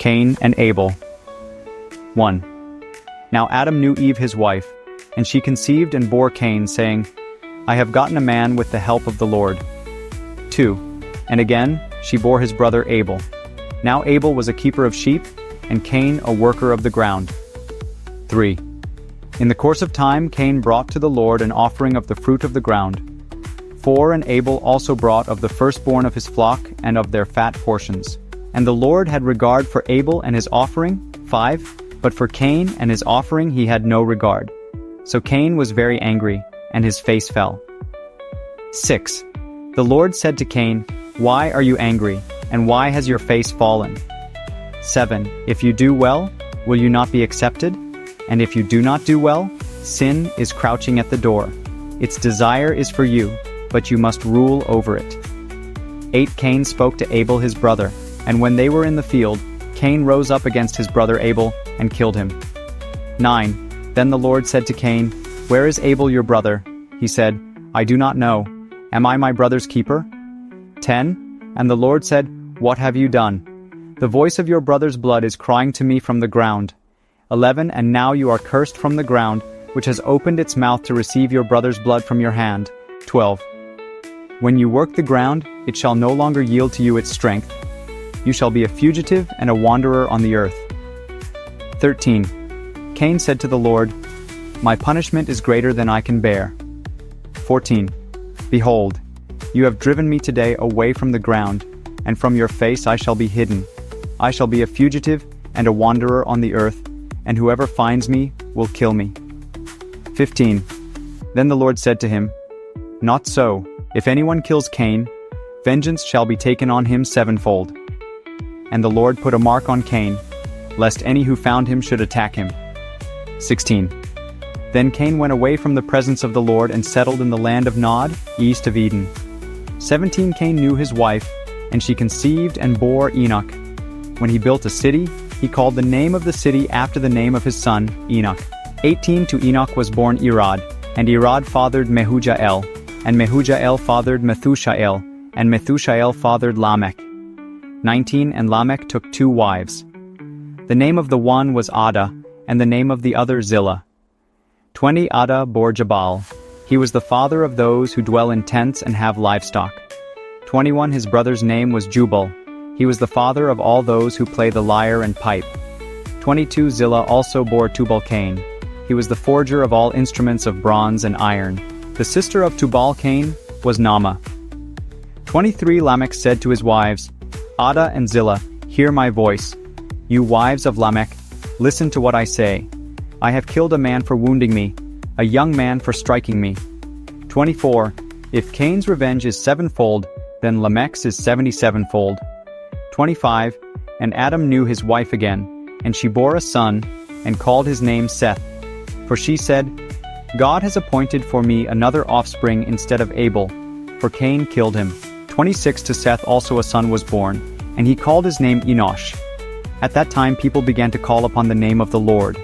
Cain and Abel. 1. Now Adam knew Eve his wife, and she conceived and bore Cain, saying, I have gotten a man with the help of the Lord. 2. And again she bore his brother Abel. Now Abel was a keeper of sheep, and Cain a worker of the ground. 3. In the course of time Cain brought to the Lord an offering of the fruit of the ground. 4. And Abel also brought of the firstborn of his flock and of their fat portions. And the Lord had regard for Abel and his offering. 5. But for Cain and his offering he had no regard. So Cain was very angry, and his face fell. 6. The Lord said to Cain, Why are you angry, and why has your face fallen? 7. If you do well, will you not be accepted? And if you do not do well, sin is crouching at the door. Its desire is for you, but you must rule over it. 8. Cain spoke to Abel his brother, and when they were in the field, Cain rose up against his brother Abel and killed him. 9. Then the Lord said to Cain, Where is Abel your brother? He said, I do not know. Am I my brother's keeper? 10. And the Lord said, What have you done? The voice of your brother's blood is crying to me from the ground. 11. And now you are cursed from the ground, which has opened its mouth to receive your brother's blood from your hand. 12. When you work the ground, it shall no longer yield to you its strength. You shall be a fugitive and a wanderer on the earth. 13. Cain said to the Lord, My punishment is greater than I can bear. 14. Behold, you have driven me today away from the ground, and from your face I shall be hidden. I shall be a fugitive and a wanderer on the earth, and whoever finds me will kill me. 15. Then the Lord said to him, Not so. If anyone kills Cain, vengeance shall be taken on him sevenfold. And the Lord put a mark on Cain, lest any who found him should attack him. 16. Then Cain went away from the presence of the Lord and settled in the land of Nod, east of Eden. 17. Cain knew his wife, and she conceived and bore Enoch. When he built a city, he called the name of the city after the name of his son, Enoch. 18. To Enoch was born Irad, and Irad fathered Mehujael, and Mehujael fathered Methushael, and Methushael fathered Lamech. 19. And Lamech took 2 wives. The name of the one was Ada, and the name of the other Zillah. 20. Ada bore Jabal. He was the father of those who dwell in tents and have livestock. 21. His brother's name was Jubal. He was the father of all those who play the lyre and pipe. 22. Zillah also bore Tubal-Cain. He was the forger of all instruments of bronze and iron. The sister of Tubal-Cain was Naamah. 23. Lamech said to his wives, Ada and Zillah, hear my voice. You wives of Lamech, listen to what I say. I have killed a man for wounding me, a young man for striking me. 24. If Cain's revenge is sevenfold, then Lamech's is 77-fold. 25. And Adam knew his wife again, and she bore a son, and called his name Seth. For she said, God has appointed for me another offspring instead of Abel, for Cain killed him. 26. To Seth also a son was born, and he called his name Enosh. At that time people began to call upon the name of the Lord.